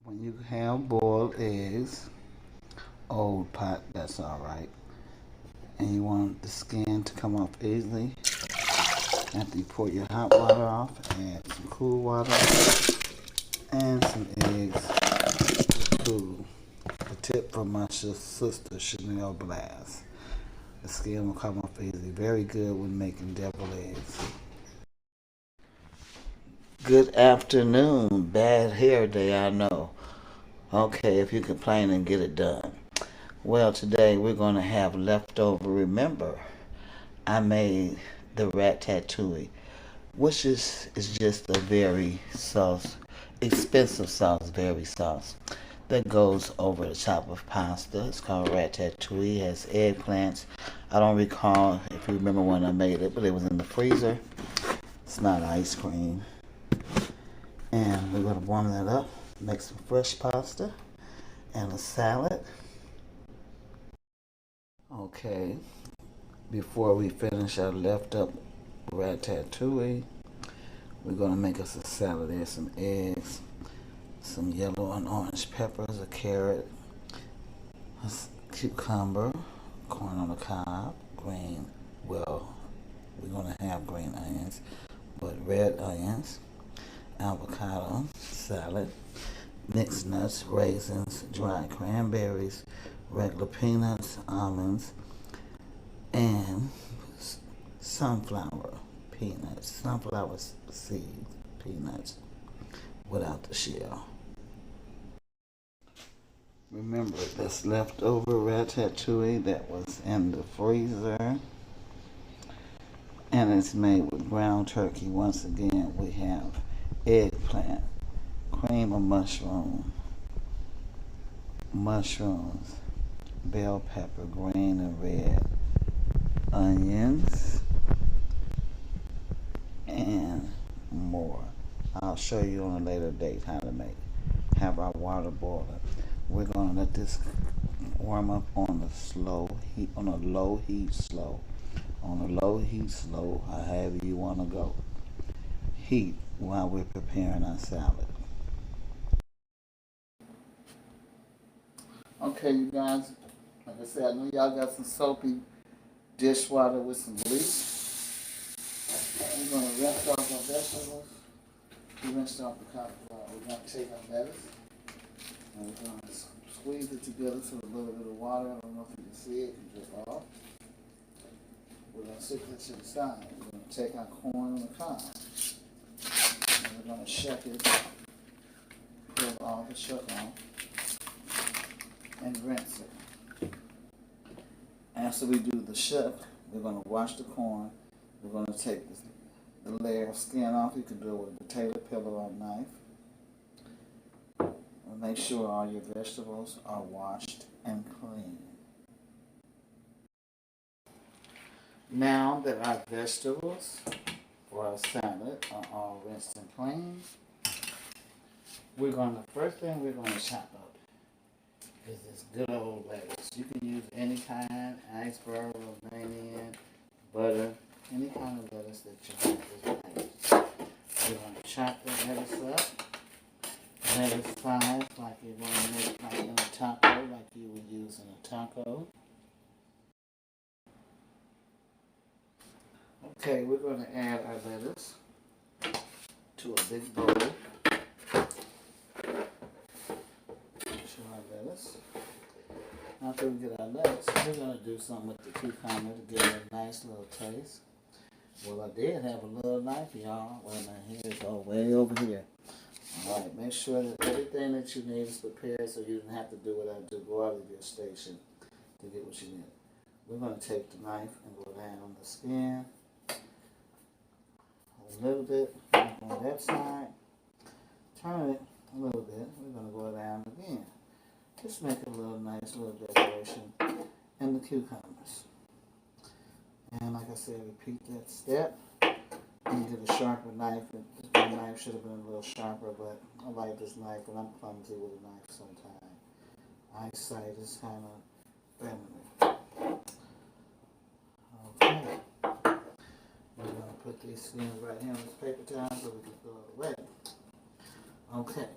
When you have boiled eggs, old pot, that's all right. And you want the skin to come off easily. After you pour your hot water off, add some cool water and some eggs to cool. A tip from my sister, Chanel Blast. The skin will come off easily. Very good when making deviled eggs. Good afternoon. Bad hair day, I know. Okay, if you complain and get it done. Well, today we're going to have leftover. Remember, I made the Ratatouille, which is just a very expensive sauce, very sauce, that goes over the top of pasta. It's called Ratatouille. It has eggplants. I don't recall if you remember when I made it, but it was in the freezer. It's not ice cream. And we're going to warm that up, make some fresh pasta and a salad. Okay, before we finish our left up ratatouille, we're going to make us a salad. There's some eggs, some yellow and orange peppers, a carrot, a cucumber, corn on the cob, green, well, we're going to have green onions, but red onions, avocado, salad, mixed nuts, raisins, dried cranberries, regular peanuts, almonds, and sunflower seed peanuts without the shell. Remember, that's leftover ratatouille that was in the freezer, and it's made with ground turkey. Once again, we have eggplant, cream of mushrooms, bell pepper, green and red, onions, and more. I'll show you on a later date how to have our water boiling. We're going to let this warm up on a low heat, slow, however you want to go. Heat while we're preparing our salad. Okay, you guys, like I said, I know y'all got some soapy dishwater with some bleach. We're going to rinse off our vegetables. We rinsed off the cauliflower. We're going to take our lettuce and we're going to squeeze it together so a little bit of water, I don't know if you can see it, can drip off. We're going to stick it to the side. We're going to take our corn on the cob and we're going to shuck it, pull all the shuck off, and rinse it. After we do the shuck, we're going to wash the corn. We're going to take the layer of skin off. You can do it with a potato peeler or a knife. And make sure all your vegetables are washed and clean. Now that our vegetables for our salad are all rinsed and clean, first thing we're going to chop up is this good old lettuce. You can use any kind, iceberg, Romanian, butter, any kind of lettuce that you like is nice. We're going to chop the lettuce up. Lettuce size like you're going to make like in a taco, like you would use in a taco. Okay, we're going to add our lettuce to a big bowl. After we get our lettuce, we're going to do something with the cucumber to give it a nice little taste. Well, I did have a little knife, y'all. Wait a minute, here it's all way over here. Alright, make sure that everything that you need is prepared so you don't have to do what I do. Go out of your station to get what you need. We're going to take the knife and go down on the skin a little bit on that side. Turn it a little bit. We're going to go down again. Just make a nice little decoration in the cucumbers. And like I said, repeat that step. You get a sharper knife. My knife should have been a little sharper, but I like this knife, and I'm clumsy with a knife sometimes. Eyesight is kind of feminine. Okay. We're going to put these skins right here on this paper towel so we can throw it away. Okay.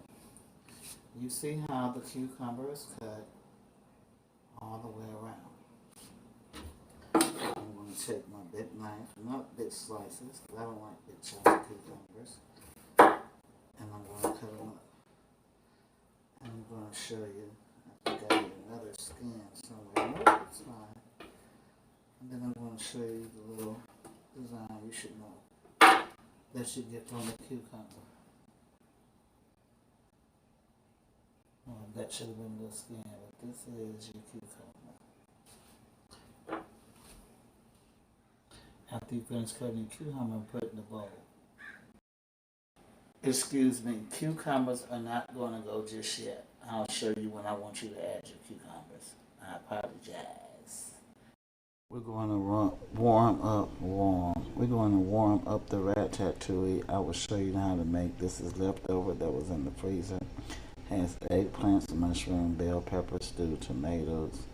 You see how the cucumber is cut all the way around. I'm going to take my big knife, not big slices, because I don't like big chopped cucumbers, and I'm going to cut them up. And I'm going to show you, I think I need another skin somewhere. Nope, it's fine. And then I'm going to show you the little design you should know that you get from the cucumber. Well, that should have been the skin, but this is your cucumber. After you finish cutting your cucumber, put it in the bowl. Excuse me, cucumbers are not going to go just yet. I'll show you when I want you to add your cucumbers. I apologize. We're going to warm up the ratatouille. I will show you how to make this. Is leftover that was in the freezer. Has eggplants, mushroom, bell pepper, stewed tomatoes,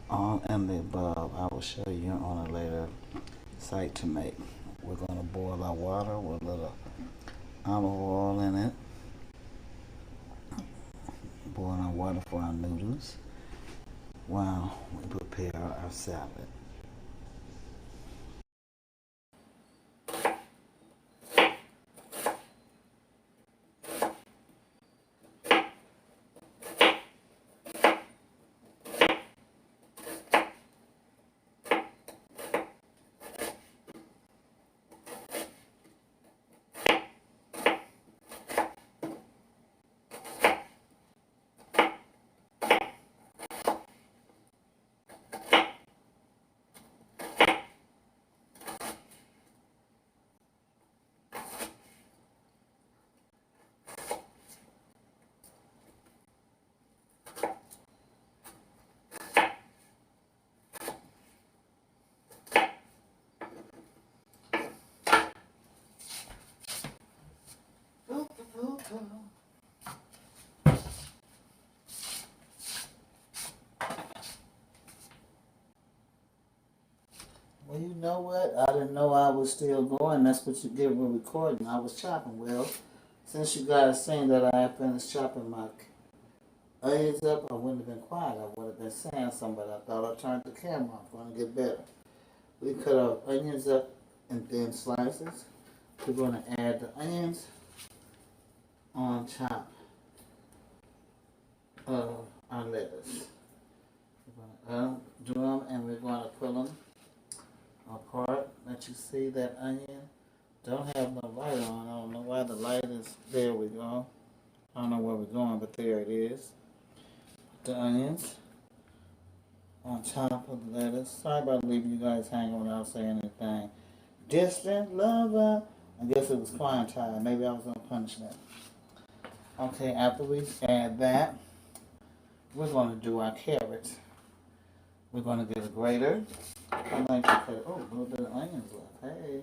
all and the above. I will show you on a later site to make. We're going to boil our water with a little olive oil in it. Boil our water for our noodles while we prepare our salad. Well, you know what? I didn't know I was still going. That's what you get when recording. I was chopping. Well, since you guys seen that I finished chopping my onions up, I wouldn't have been quiet. I would have been saying something, but I thought I turned the camera off. Going to get better. We cut our onions up in thin slices. We're going to add the onions on top of our lettuce. We're going to undo them and we're going to pull them apart. That you see that onion don't have no light on. I don't know why the light is. There we go. I don't know where we're going, but there it is. The onions on top of the lettuce. Sorry about leaving you guys hanging without saying anything. Distant lover. I guess it was quiet time. Maybe I was on punishment. Okay, after we add that, we're going to do our carrots. We're going to get a grater. I like to cut, a little bit of onions left. Hey,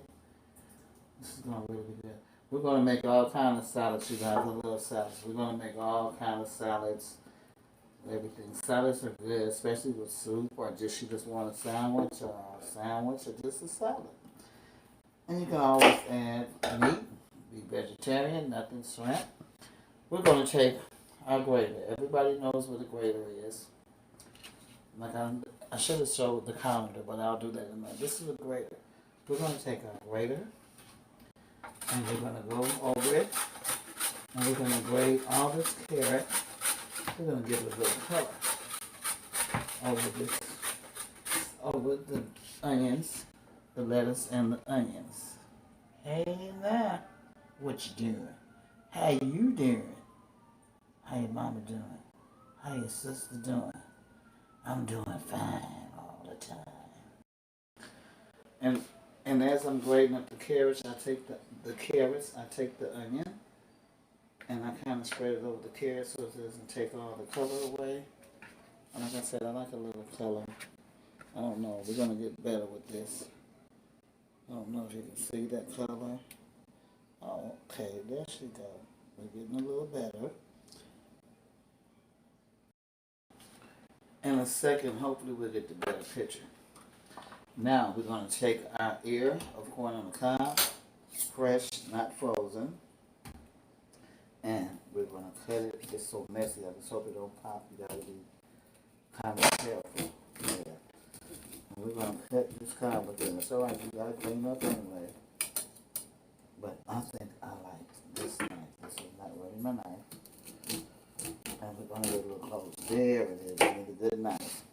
this is going to really be good. We're going to make all kinds of salads, you guys. I love salads. We're going to make all kinds of salads. Everything. Salads are good, especially with soup or just you just want a sandwich or just a salad. And you can always add meat, be vegetarian, nothing shrimp. We're going to take our grater. Everybody knows what a grater is. Like I should have showed the calendar, but I'll do that in a minute. This is a grater. We're going to take our grater and we're going to go over it and we're going to grate all this carrot. We're going to give it a little color over the onions, the lettuce and the onions. Hey now, what you doing? How you doing? How your mama doing? How your sister doing? I'm doing fine all the time. And as I'm grating up the carrots, I take the onion, and I kind of spread it over the carrots so it doesn't take all the color away. And like I said, I like a little color. I don't know. We're going to get better with this. I don't know if you can see that color. Oh, okay. There she go. We're getting a little better. In a second, hopefully we'll get the better picture. Now we're going to take our ear of corn on the cob, fresh, not frozen, and we're gonna cut it. It's so messy. I just hope it don't pop. You gotta be kind of careful. Yeah. And we're gonna cut this kind of thing. It's alright, you gotta clean up anyway. But I think I like this knife. This is not really my knife. And we're gonna get a little close. There it is. We need a good knife.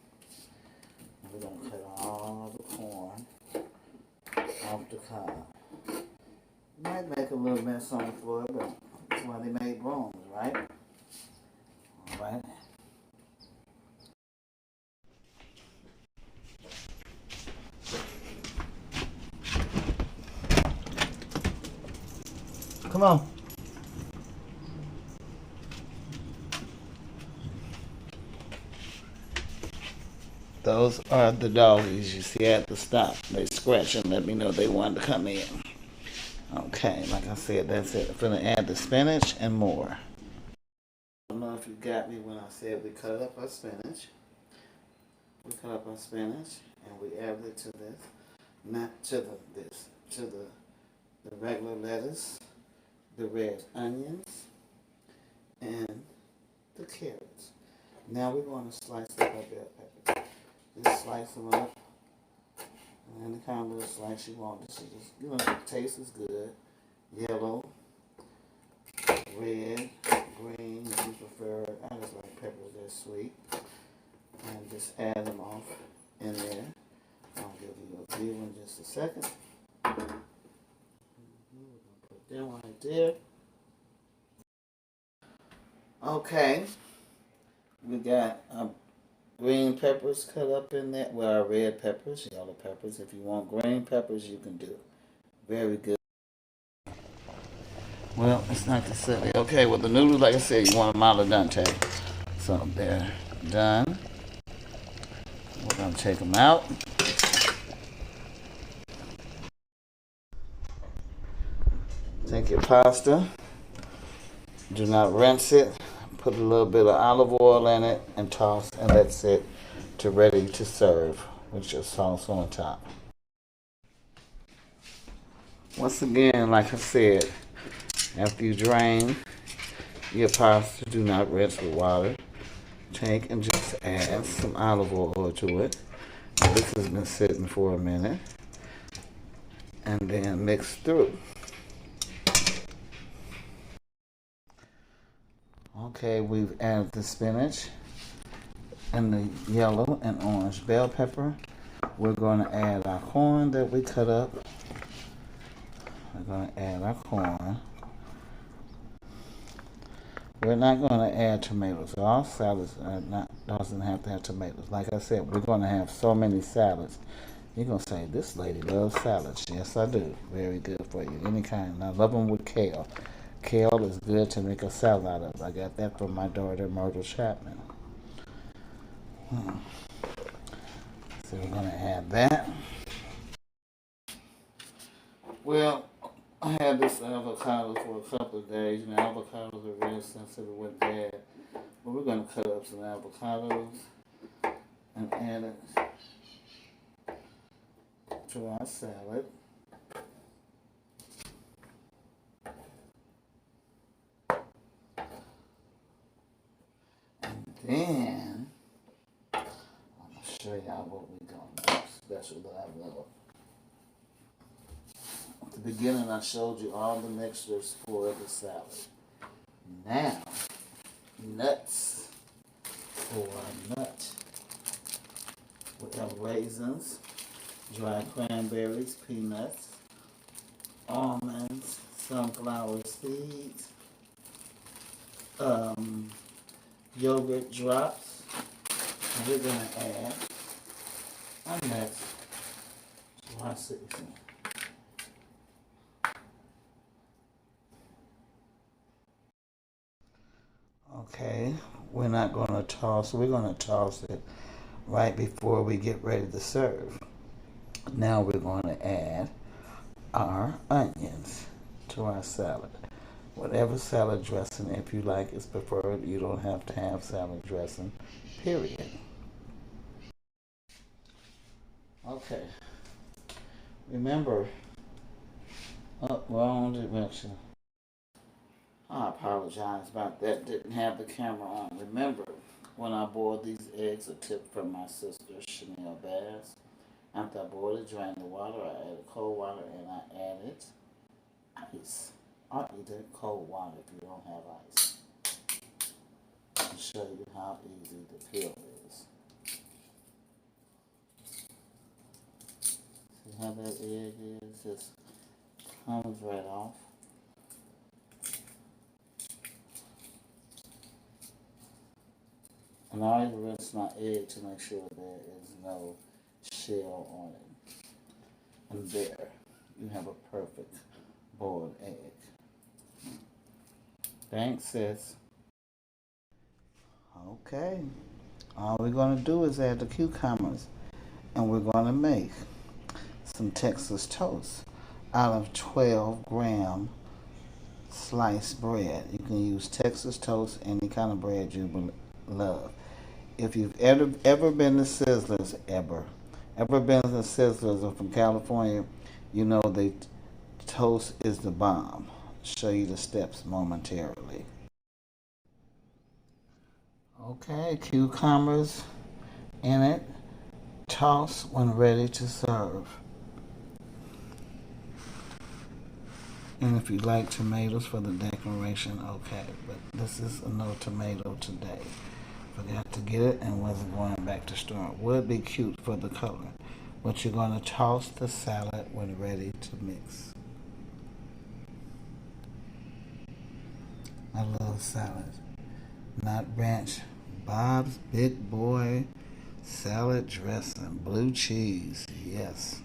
And we're gonna cut all the corn off the cob. Might make a little mess on the floor, but that's why they made brooms, right? Alright. Come on. Those are the doggies you see at the stop. They scratch and let me know they wanted to come in. Okay, like I said, that's it. I'm gonna add the spinach and more. I don't know if you got me when I said we cut up our spinach. We cut up our spinach and we added it to this. Not to the regular lettuce, the red onions, and the carrots. Now we're going to slice up our bell pepper. Just slice them up. And the kind of little slice you want. This is just, you know, the taste is good. Yellow, red, green, if you prefer it. I just like peppers that sweet. And just add them off in there. I'll give you a view in just a second. We're going to put them right there. Okay. We got green peppers cut up in there. Well, red peppers, yellow peppers. If you want green peppers, you can do. Very good. Well, it's not too silly. Okay, well, the noodles, like I said, you want them al dente. So they're done. We're going to take them out. Take your pasta. Do not rinse it. Put a little bit of olive oil in it and toss, and that's it to ready to serve with your sauce on top. Once again, like I said, after you drain your pasta, do not rinse with water. Take and just add some olive oil to it. Now, this has been sitting for a minute. And then mix through. Okay, we've added the spinach and the yellow and orange bell pepper. We're going to add our corn that we cut up. We're going to add our corn. We're not going to add tomatoes. All salads doesn't have to have tomatoes. Like I said, we're going to have so many salads. You're going to say, this lady loves salads. Yes, I do. Very good for you. Any kind. I love them with kale. Kale is good to make a salad out of. I got that from my daughter, Myrtle Chapman. So we're going to add that. Well, I had this avocado for a couple of days. You know, avocados are very sensitive with bad. But we're going to cut up some avocados and add it to our salad. And then, I'm going to show y'all what we're going to do special that I love. At the beginning, I showed you all the mixtures for the salad. Now, nuts for nut. We have raisins, dried cranberries, peanuts, almonds, sunflower seeds, yogurt drops. And we're going to add our nuts to our seasoning. Okay, we're not going to toss. We're going to toss it right before we get ready to serve. Now we're going to add our onions to our salad. Whatever salad dressing, if you like, is preferred. You don't have to have salad dressing, period. Okay. Remember, wrong direction. I apologize about that. Didn't have the camera on. Remember, when I boiled these eggs, a tip from my sister, Chanel Bass. After I boiled it, drained the water, I added cold water, and I added ice. Or either cold water if you don't have ice. I'll show you how easy the peel is. See how that egg is? Just comes right off. And I always rinse my egg to make sure there is no shell on it. And there, you have a perfect boiled egg. Thanks, sis. Okay. All we're going to do is add the cucumbers. And we're going to make some Texas toast out of 12-gram sliced bread. You can use Texas toast, any kind of bread you love. If you've ever been to Sizzlers, ever been to Sizzlers or from California, you know the toast is the bomb. Show you the steps momentarily. Okay, cucumbers in it. Toss when ready to serve. And if you like tomatoes for the decoration, okay. But this is a no tomato today. Forgot to get it and wasn't going back to store it. Would be cute for the color. But you're going to toss the salad when ready to mix. I love salad. Not ranch. Bob's Big Boy salad dressing. Blue cheese. Yes.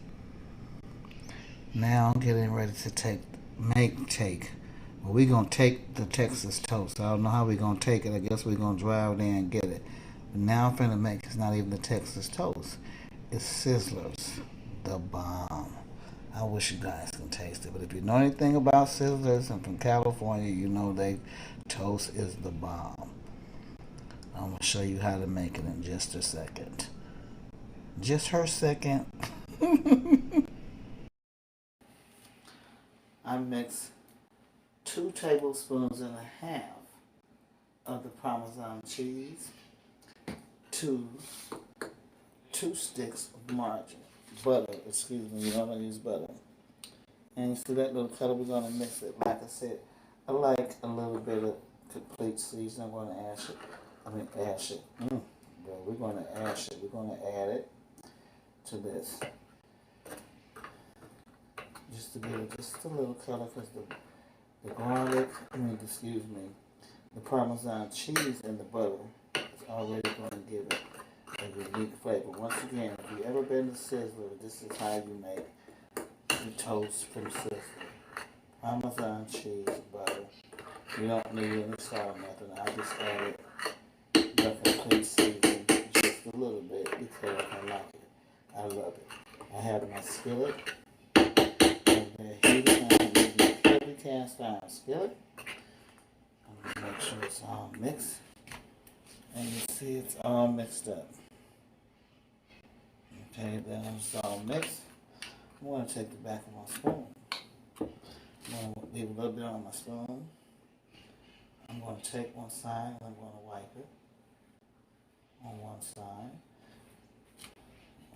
Now I'm getting ready to well, we're going to take the Texas toast. I don't know how we're going to take it. I guess we're going to drive there and get it. But now I'm finna make, it's not even the Texas toast. It's Sizzlers, the bomb. I wish you guys can taste it. But if you know anything about Sizzlers and from California, you know they toast is the bomb. I'm going to show you how to make it in just a second. Just her second. I mix 2 tablespoons and a half of the Parmesan cheese, two sticks of butter, you don't want to use butter. And you see that little color, we're going to mix it. Like I said, I like a little bit of complete seasoning. I'm going to ash it. Well, we're going to ash it. We're going to add it to this. Just to give it just a little color, because the garlic, the Parmesan cheese and the butter is already going to give it a unique flavor. Once again, if you've ever been to Sizzler, this is how you make the toast from Sizzler. Parmesan cheese, butter. You don't need any salt or nothing. I just added the complete seasoning just a little bit because I like it. I love it. I have my skillet. I'm using a heavy cast iron skillet. I'm going to make sure it's all mixed. And you see it's all mixed up. Okay, then it's all mixed. I'm going to take the back of my spoon. I'm going to leave a little bit on my spoon. I'm going to take one side and I'm going to wipe it on one side.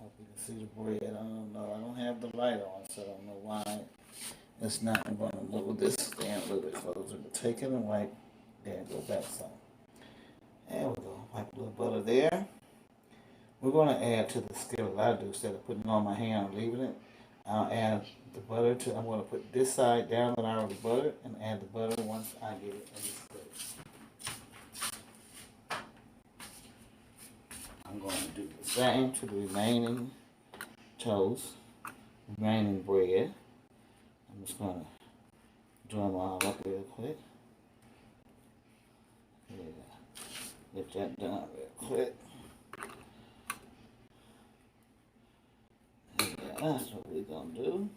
Hope you can see the bread. I don't know. I don't have the light on, so I don't know why it's not. I'm going to move this stand a little bit closer. But take it and wipe. There, go back some. There we go. Wipe a little butter there. We're going to add to the skillet. I do instead of putting it on my hand and leaving it. I'll add the butter to. I'm going to put this side down that I already buttered and add the butter once I get it in the skillet. I'm going to do the same to the remaining toast, remaining bread. I'm just going to drum all up real quick. Yeah, get that done real quick. Yeah, that's what we're going to do.